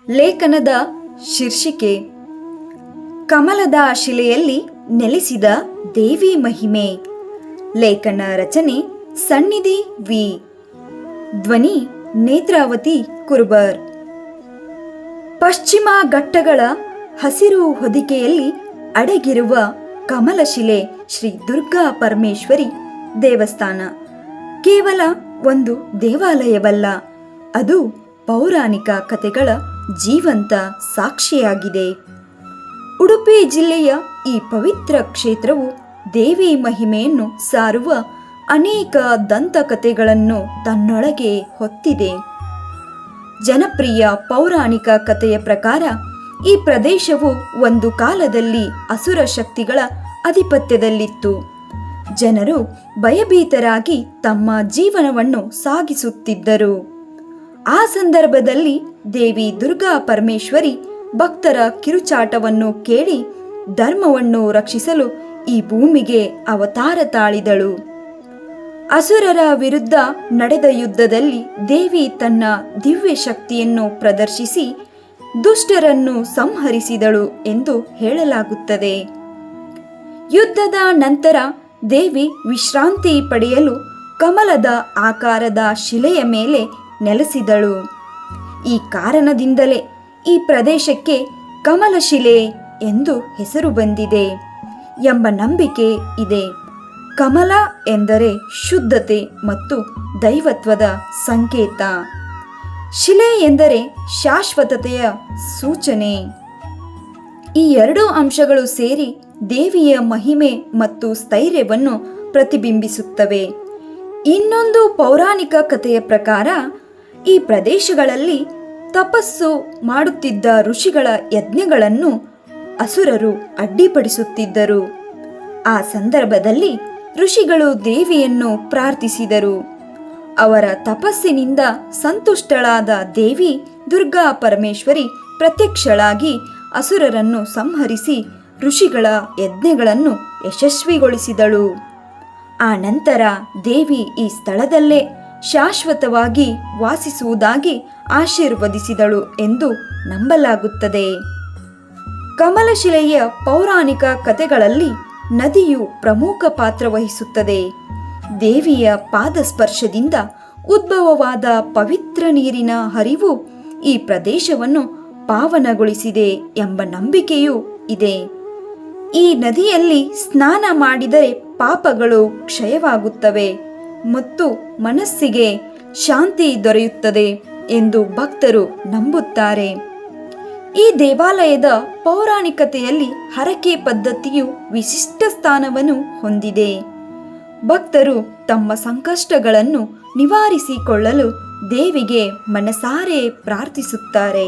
ಲೇಖನದ ಶೀರ್ಷಿಕೆ ಕಮಲದ ಶಿಲೆಯಲ್ಲಿ ನೆಲೆಸಿದ ದೇವಿ ಮಹಿಮೆ. ಲೇಖನ ರಚನೆ ಸನ್ನಿಧಿ ವಿ. ಧ್ವನಿ ನೇತ್ರಾವತಿ ಕುರುಬರ್. ಪಶ್ಚಿಮ ಘಟ್ಟಗಳ ಹಸಿರು ಹೊದಿಕೆಯಲ್ಲಿ ಅಡಗಿರುವ ಕಮಲಶಿಲೆ ಶ್ರೀ ದುರ್ಗಾ ಪರಮೇಶ್ವರಿ ದೇವಸ್ಥಾನ ಕೇವಲ ಒಂದು ದೇವಾಲಯವಲ್ಲ, ಅದು ಪೌರಾಣಿಕ ಕಥೆಗಳ ಜೀವಂತ ಸಾಕ್ಷಿಯಾಗಿದೆ. ಉಡುಪಿ ಜಿಲ್ಲೆಯ ಈ ಪವಿತ್ರ ಕ್ಷೇತ್ರವು ದೇವಿ ಮಹಿಮೆಯನ್ನು ಸಾರುವ ಅನೇಕ ದಂತಕಥೆಗಳನ್ನು ತನ್ನೊಳಗೆ ಹೊತ್ತಿದೆ. ಜನಪ್ರಿಯ ಪೌರಾಣಿಕ ಕಥೆಯ ಪ್ರಕಾರ ಈ ಪ್ರದೇಶವು ಒಂದು ಕಾಲದಲ್ಲಿ ಅಸುರ ಶಕ್ತಿಗಳ ಅಧಿಪತ್ಯದಲ್ಲಿತ್ತು. ಜನರು ಭಯಭೀತರಾಗಿ ತಮ್ಮ ಜೀವನವನ್ನು ಸಾಗಿಸುತ್ತಿದ್ದರು. ಆ ಸಂದರ್ಭದಲ್ಲಿ ದೇವಿ ದುರ್ಗಾ ಪರಮೇಶ್ವರಿ ಭಕ್ತರ ಕಿರುಚಾಟವನ್ನು ಕೇಳಿ ಧರ್ಮವನ್ನು ರಕ್ಷಿಸಲು ಈ ಭೂಮಿಗೆ ಅವತಾರ ತಾಳಿದಳು. ಅಸುರರ ವಿರುದ್ಧ ನಡೆದ ಯುದ್ಧದಲ್ಲಿ ದೇವಿ ತನ್ನ ದಿವ್ಯ ಶಕ್ತಿಯನ್ನು ಪ್ರದರ್ಶಿಸಿ ದುಷ್ಟರನ್ನು ಸಂಹರಿಸಿದಳು ಎಂದು ಹೇಳಲಾಗುತ್ತದೆ. ಯುದ್ಧದ ನಂತರ ದೇವಿ ವಿಶ್ರಾಂತಿ ಪಡೆಯಲು ಕಮಲದ ಆಕಾರದ ಶಿಲೆಯ ಮೇಲೆ ನೆಲೆಸಿದಳು. ಈ ಕಾರಣದಿಂದಲೇ ಈ ಪ್ರದೇಶಕ್ಕೆ ಕಮಲಶಿಲೆ ಎಂದು ಹೆಸರು ಬಂದಿದೆ ಎಂಬ ನಂಬಿಕೆ ಇದೆ. ಕಮಲ ಎಂದರೆ ಶುದ್ಧತೆ ಮತ್ತು ದೈವತ್ವದ ಸಂಕೇತ. ಶಿಲೆ ಎಂದರೆ ಶಾಶ್ವತತೆಯ ಸೂಚನೆ. ಈ ಎರಡೂ ಅಂಶಗಳು ಸೇರಿ ದೇವಿಯ ಮಹಿಮೆ ಮತ್ತು ಸ್ಥೈರ್ಯವನ್ನು ಪ್ರತಿಬಿಂಬಿಸುತ್ತವೆ. ಇನ್ನೊಂದು ಪೌರಾಣಿಕ ಕಥೆಯ ಪ್ರಕಾರ ಈ ಪ್ರದೇಶಗಳಲ್ಲಿ ತಪಸ್ಸು ಮಾಡುತ್ತಿದ್ದ ಋಷಿಗಳ ಯಜ್ಞಗಳನ್ನು ಅಸುರರು ಅಡ್ಡಿಪಡಿಸುತ್ತಿದ್ದರು. ಆ ಸಂದರ್ಭದಲ್ಲಿ ಋಷಿಗಳು ದೇವಿಯನ್ನು ಪ್ರಾರ್ಥಿಸಿದರು. ಅವರ ತಪಸ್ಸಿನಿಂದ ಸಂತುಷ್ಟಳಾದ ದೇವಿ ದುರ್ಗಾ ಪರಮೇಶ್ವರಿ ಪ್ರತ್ಯಕ್ಷಳಾಗಿ ಅಸುರರನ್ನು ಸಂಹರಿಸಿ ಋಷಿಗಳ ಯಜ್ಞಗಳನ್ನು ಯಶಸ್ವಿಗೊಳಿಸಿದಳು. ಆ ನಂತರ ದೇವಿ ಈ ಸ್ಥಳದಲ್ಲೇ ಶಾಶ್ವತವಾಗಿ ವಾಸಿಸುವುದಾಗಿ ಆಶೀರ್ವದಿಸಿದಳು ಎಂದು ನಂಬಲಾಗುತ್ತದೆ. ಕಮಲಶಿಲೆಯ ಪೌರಾಣಿಕ ಕಥೆಗಳಲ್ಲಿ ನದಿಯು ಪ್ರಮುಖ ಪಾತ್ರ ವಹಿಸುತ್ತದೆ. ದೇವಿಯ ಪಾದಸ್ಪರ್ಶದಿಂದ ಉದ್ಭವವಾದ ಪವಿತ್ರ ನೀರಿನ ಹರಿವು ಈ ಪ್ರದೇಶವನ್ನು ಪಾವನಗೊಳಿಸಿದೆ ಎಂಬ ನಂಬಿಕೆಯೂ ಇದೆ. ಈ ನದಿಯಲ್ಲಿ ಸ್ನಾನ ಮಾಡಿದರೆ ಪಾಪಗಳು ಕ್ಷಯವಾಗುತ್ತವೆ ಮತ್ತು ಮನಸ್ಸಿಗೆ ಶಾಂತಿ ದೊರೆಯುತ್ತದೆ ಎಂದು ಭಕ್ತರು ನಂಬುತ್ತಾರೆ. ಈ ದೇವಾಲಯದ ಪೌರಾಣಿಕತೆಯಲ್ಲಿ ಹರಕೆ ಪದ್ಧತಿಯು ವಿಶಿಷ್ಟ ಸ್ಥಾನವನ್ನು ಹೊಂದಿದೆ. ಭಕ್ತರು ತಮ್ಮ ಸಂಕಷ್ಟಗಳನ್ನು ನಿವಾರಿಸಿಕೊಳ್ಳಲು ದೇವಿಗೆ ಮನಸಾರೆ ಪ್ರಾರ್ಥಿಸುತ್ತಾರೆ.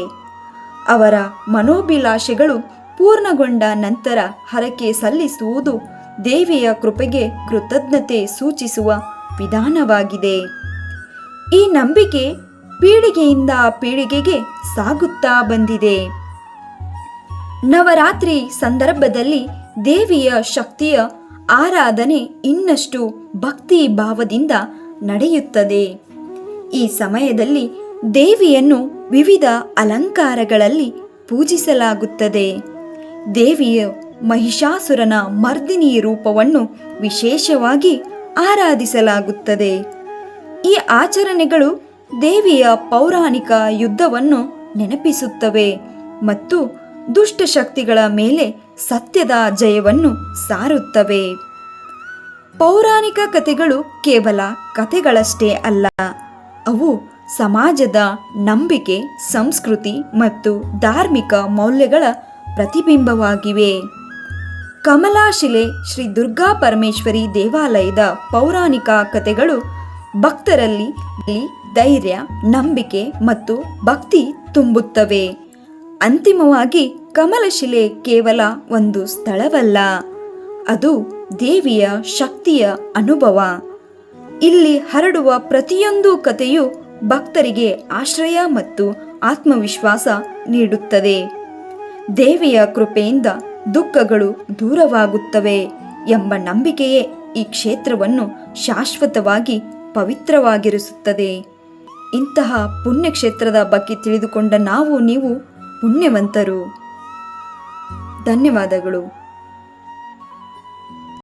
ಅವರ ಮನೋಭಿಲಾಷೆಗಳು ಪೂರ್ಣಗೊಂಡ ನಂತರ ಹರಕೆ ಸಲ್ಲಿಸುವುದು ದೇವಿಯ ಕೃಪೆಗೆ ಕೃತಜ್ಞತೆ ಸೂಚಿಸುವ ವಿಧಾನವಾಗಿದೆ. ಈ ನಂಬಿಕೆ ಪೀಳಿಗೆಯಿಂದ ಪೀಳಿಗೆಗೆ ಸಾಗುತ್ತಾ ಬಂದಿದೆ. ನವರಾತ್ರಿ ಸಂದರ್ಭದಲ್ಲಿ ದೇವಿಯ ಶಕ್ತಿಯ ಆರಾಧನೆ ಇನ್ನಷ್ಟು ಭಕ್ತಿ ಭಾವದಿಂದ ನಡೆಯುತ್ತದೆ. ಈ ಸಮಯದಲ್ಲಿ ದೇವಿಯನ್ನು ವಿವಿಧ ಅಲಂಕಾರಗಳಲ್ಲಿ ಪೂಜಿಸಲಾಗುತ್ತದೆ. ದೇವಿಯ ಮಹಿಷಾಸುರನ ಮರ್ದಿನಿ ರೂಪವನ್ನು ವಿಶೇಷವಾಗಿ ಆರಾಧಿಸಲಾಗುತ್ತದೆ. ಈ ಆಚರಣೆಗಳು ದೇವಿಯ ಪೌರಾಣಿಕ ಯುದ್ಧವನ್ನು ನೆನಪಿಸುತ್ತವೆ ಮತ್ತು ದುಷ್ಟಶಕ್ತಿಗಳ ಮೇಲೆ ಸತ್ಯದ ಜಯವನ್ನು ಸಾರುತ್ತವೆ. ಪೌರಾಣಿಕ ಕಥೆಗಳು ಕೇವಲ ಕಥೆಗಳಷ್ಟೇ ಅಲ್ಲ, ಅವು ಸಮಾಜದ ನಂಬಿಕೆ, ಸಂಸ್ಕೃತಿ ಮತ್ತು ಧಾರ್ಮಿಕ ಮೌಲ್ಯಗಳ ಪ್ರತಿಬಿಂಬವಾಗಿವೆ. ಕಮಲಾಶಿಲೆ ಶ್ರೀ ದುರ್ಗಾ ಪರಮೇಶ್ವರಿ ದೇವಾಲಯದ ಪೌರಾಣಿಕ ಕಥೆಗಳು ಭಕ್ತರಲ್ಲಿ ಧೈರ್ಯ, ನಂಬಿಕೆ ಮತ್ತು ಭಕ್ತಿ ತುಂಬುತ್ತವೆ. ಅಂತಿಮವಾಗಿ ಕಮಲಶಿಲೆ ಕೇವಲ ಒಂದು ಸ್ಥಳವಲ್ಲ, ಅದು ದೇವಿಯ ಶಕ್ತಿಯ ಅನುಭವ. ಇಲ್ಲಿ ಹರಡುವ ಪ್ರತಿಯೊಂದು ಕಥೆಯು ಭಕ್ತರಿಗೆ ಆಶ್ರಯ ಮತ್ತು ಆತ್ಮವಿಶ್ವಾಸ ನೀಡುತ್ತದೆ. ದೇವಿಯ ಕೃಪೆಯಿಂದ ದುಃಖಗಳು ದೂರವಾಗುತ್ತವೆ ಎಂಬ ನಂಬಿಕೆಯೇ ಈ ಕ್ಷೇತ್ರವನ್ನು ಶಾಶ್ವತವಾಗಿ ಪವಿತ್ರವಾಗಿರಿಸುತ್ತದೆ. ಇಂತಹ ಪುಣ್ಯಕ್ಷೇತ್ರದ ಬಗ್ಗೆ ತಿಳಿದುಕೊಂಡ ನಾವು ನೀವು ಪುಣ್ಯವಂತರು. ಧನ್ಯವಾದಗಳು.